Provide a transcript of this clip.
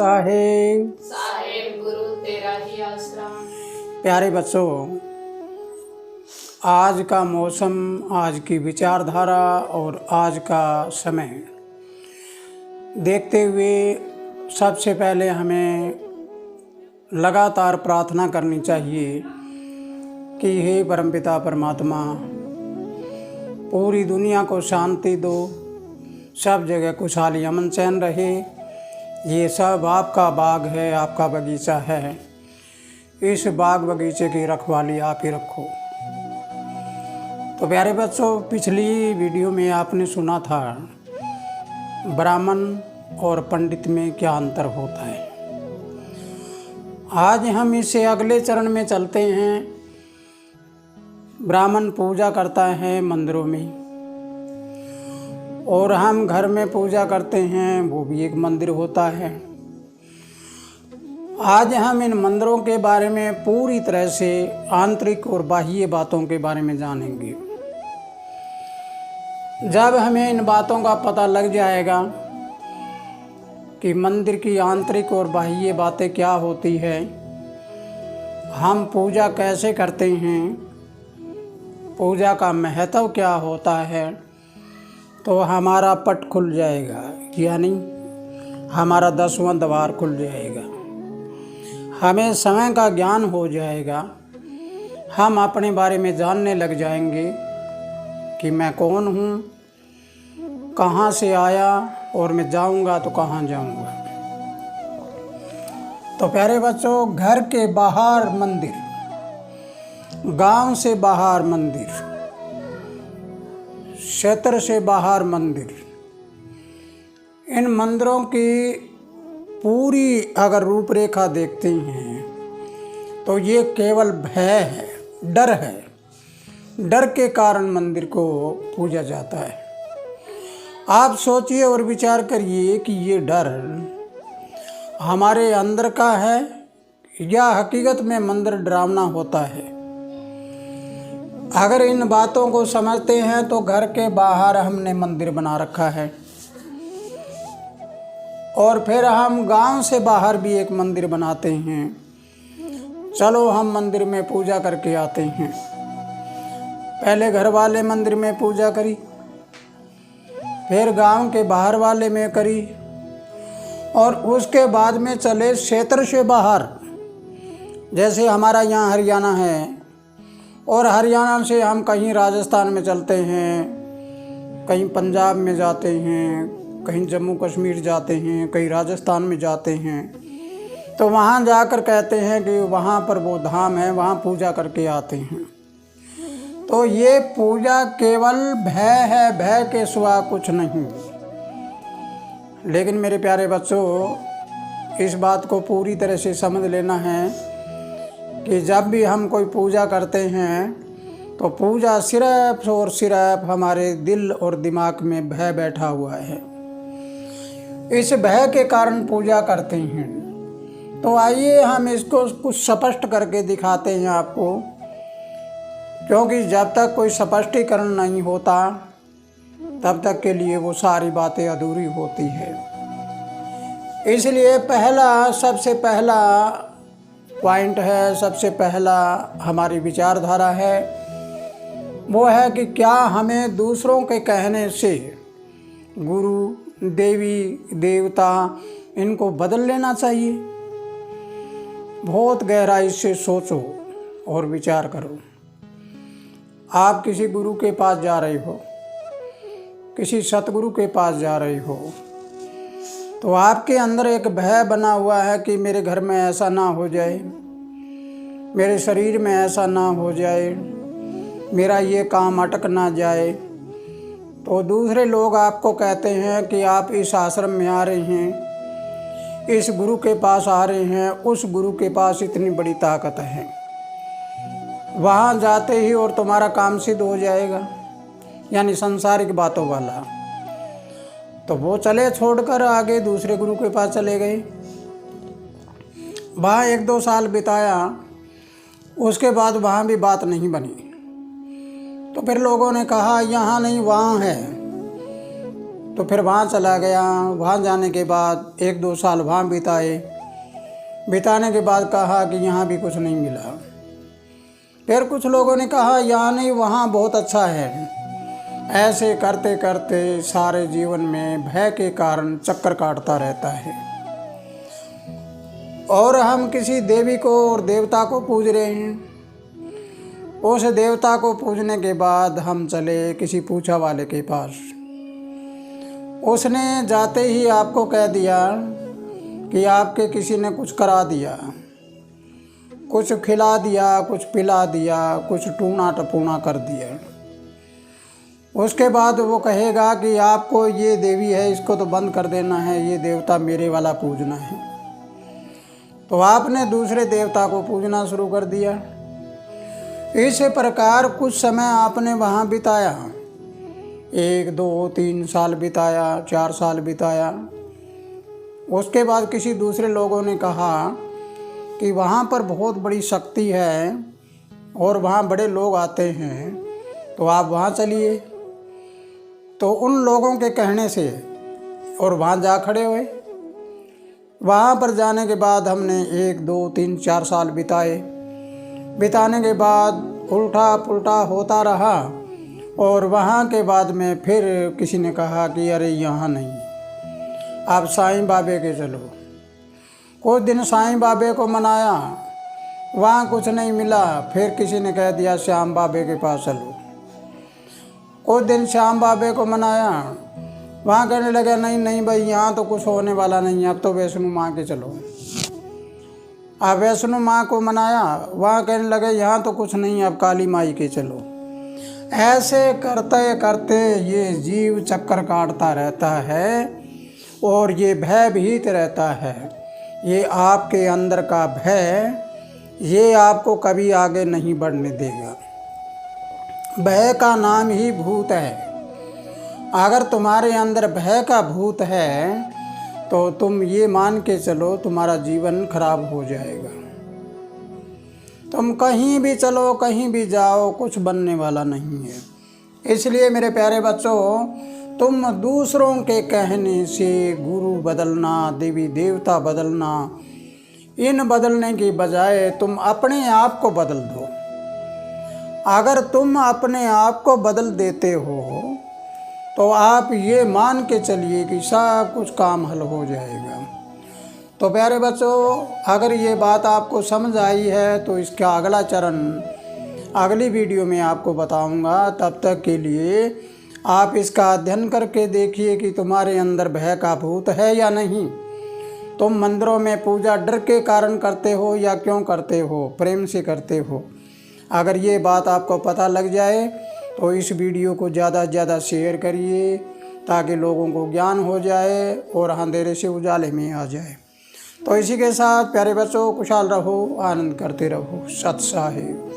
साहेब। साहेब गुरु तेरा ही आसरा। प्यारे बच्चों, आज का मौसम, आज की विचारधारा और आज का समय देखते हुए सबसे पहले हमें लगातार प्रार्थना करनी चाहिए कि हे परमपिता परमात्मा, पूरी दुनिया को शांति दो, सब जगह खुशहाली अमन चैन रहे। ये सब आपका बाग है, आपका बगीचा है। इस बाग बगीचे की रखवाली आप ही रखो। तो प्यारे बच्चों, पिछली वीडियो में आपने सुना था ब्राह्मण और पंडित में क्या अंतर होता है। आज हम इससे अगले चरण में चलते हैं। ब्राह्मण पूजा करता है मंदिरों में, और हम घर में पूजा करते हैं, वो भी एक मंदिर होता है। आज हम इन मंदिरों के बारे में पूरी तरह से आंतरिक और बाह्य बातों के बारे में जानेंगे। जब हमें इन बातों का पता लग जाएगा कि मंदिर की आंतरिक और बाह्य बातें क्या होती है, हम पूजा कैसे करते हैं, पूजा का महत्व क्या होता है, तो हमारा पट खुल जाएगा, यानी हमारा 10वां द्वार खुल जाएगा। हमें समय का ज्ञान हो जाएगा। हम अपने बारे में जानने लग जाएंगे कि मैं कौन हूँ, कहाँ से आया और मैं जाऊँगा तो कहाँ जाऊँगा। तो प्यारे बच्चों, घर के बाहर मंदिर, गांव से बाहर मंदिर, क्षेत्र से बाहर मंदिर, इन मंदिरों की पूरी अगर रूपरेखा देखते हैं तो ये केवल भय है, डर है। डर के कारण मंदिर को पूजा जाता है। आप सोचिए और विचार करिए कि ये डर हमारे अंदर का है या हकीकत में मंदिर डरावना होता है। अगर इन बातों को समझते हैं तो घर के बाहर हमने मंदिर बना रखा है, और फिर हम गांव से बाहर भी एक मंदिर बनाते हैं। चलो हम मंदिर में पूजा करके आते हैं। पहले घर वाले मंदिर में पूजा करी, फिर गांव के बाहर वाले में करी, और उसके बाद में चले क्षेत्र से बाहर। जैसे हमारा यहाँ हरियाणा है, और हरियाणा से हम कहीं राजस्थान में चलते हैं, कहीं पंजाब में जाते हैं, कहीं जम्मू कश्मीर जाते हैं, कहीं राजस्थान में जाते हैं। तो वहाँ जाकर कहते हैं कि वहाँ पर वो धाम है, वहाँ पूजा करके आते हैं। तो ये पूजा केवल भय है, भय के सिवा कुछ नहीं। लेकिन मेरे प्यारे बच्चों, इस बात को पूरी तरह से समझ लेना है कि जब भी हम कोई पूजा करते हैं तो पूजा सिर्फ और सिर्फ हमारे दिल और दिमाग में भय बैठा हुआ है। इस भय के कारण पूजा करते हैं। तो आइए हम इसको कुछ स्पष्ट करके दिखाते हैं आपको, क्योंकि जब तक कोई स्पष्टीकरण नहीं होता तब तक के लिए वो सारी बातें अधूरी होती है। इसलिए सबसे पहला पॉइंट है, सबसे पहला हमारी विचारधारा है, वो है कि क्या हमें दूसरों के कहने से गुरु, देवी, देवता इनको बदल लेना चाहिए? बहुत गहराई से सोचो और विचार करो। आप किसी गुरु के पास जा रहे हो, किसी सतगुरु के पास जा रहे हो, तो आपके अंदर एक भय बना हुआ है कि मेरे घर में ऐसा ना हो जाए, मेरे शरीर में ऐसा ना हो जाए, मेरा ये काम अटक ना जाए। तो दूसरे लोग आपको कहते हैं कि आप इस आश्रम में आ रहे हैं, इस गुरु के पास आ रहे हैं, उस गुरु के पास इतनी बड़ी ताकत है, वहाँ जाते ही और तुम्हारा काम सिद्ध हो जाएगा, यानी सांसारिक बातों वाला। तो वो चले छोड़कर आगे दूसरे गुरु के पास चले गए। वहाँ 1-2 साल बिताया, उसके बाद वहाँ भी बात नहीं बनी। तो फिर लोगों ने कहा यहाँ नहीं वहाँ है। तो फिर वहाँ चला गया। वहाँ जाने के बाद 1-2 साल वहाँ बिताने के बाद कहा कि यहाँ भी कुछ नहीं मिला। फिर कुछ लोगों ने कहा यहाँ नहीं, वहाँ बहुत अच्छा है। ऐसे करते करते सारे जीवन में भय के कारण चक्कर काटता रहता है। और हम किसी देवी को और देवता को पूज रहे हैं। उस देवता को पूजने के बाद हम चले किसी पूछा वाले के पास। उसने जाते ही आपको कह दिया कि आपके किसी ने कुछ करा दिया, कुछ खिला दिया, कुछ पिला दिया, कुछ टूना टपूना कर दिया। उसके बाद वो कहेगा कि आपको ये देवी है, इसको तो बंद कर देना है, ये देवता मेरे वाला पूजना है। तो आपने दूसरे देवता को पूजना शुरू कर दिया। इस प्रकार कुछ समय आपने वहाँ बिताया, 1, 2, 3 साल बिताया, 4 साल बिताया। उसके बाद किसी दूसरे लोगों ने कहा कि वहाँ पर बहुत बड़ी शक्ति है और वहाँ बड़े लोग आते हैं, तो आप वहाँ चलिए। तो उन लोगों के कहने से और वहाँ जा खड़े हुए। वहाँ पर जाने के बाद हमने 1, 2, 3, 4 साल बिताने के बाद उल्टा पुल्टा होता रहा। और वहाँ के बाद में फिर किसी ने कहा कि अरे यहाँ नहीं, आप साईं बाबे के चलो। कुछ दिन साईं बाबे को मनाया, वहाँ कुछ नहीं मिला। फिर किसी ने कह दिया श्याम बाबे के पास चलो। कुछ दिन श्याम बाबे को मनाया, वहाँ कहने लगे नहीं नहीं भाई, यहाँ तो कुछ होने वाला नहीं है, अब तो वैष्णो माँ के चलो। अब वैष्णो माँ को मनाया, वहाँ कहने लगे यहाँ तो कुछ नहीं है, अब काली माई के चलो। ऐसे करते करते ये जीव चक्कर काटता रहता है और ये भयभीत रहता है। ये आपके अंदर का भय, ये आपको कभी आगे नहीं बढ़ने देगा। भय का नाम ही भूत है। अगर तुम्हारे अंदर भय का भूत है तो तुम ये मान के चलो तुम्हारा जीवन खराब हो जाएगा। तुम कहीं भी चलो, कहीं भी जाओ, कुछ बनने वाला नहीं है। इसलिए मेरे प्यारे बच्चों, तुम दूसरों के कहने से गुरु बदलना, देवी देवता बदलना, इन बदलने की बजाय तुम अपने आप को बदल दो। अगर तुम अपने आप को बदल देते हो तो आप ये मान के चलिए कि सब कुछ काम हल हो जाएगा। तो प्यारे बच्चों, अगर ये बात आपको समझ आई है तो इसका अगला चरण अगली वीडियो में आपको बताऊंगा। तब तक के लिए आप इसका अध्ययन करके देखिए कि तुम्हारे अंदर भय का भूत है या नहीं। तुम मंदिरों में पूजा डर के कारण करते हो या क्यों करते हो, प्रेम से करते हो। अगर ये बात आपको पता लग जाए तो इस वीडियो को ज़्यादा से ज़्यादा शेयर करिए ताकि लोगों को ज्ञान हो जाए और अंधेरे से उजाले में आ जाए। तो इसी के साथ प्यारे बच्चों, खुशहाल रहो, आनंद करते रहो। सत साहिब।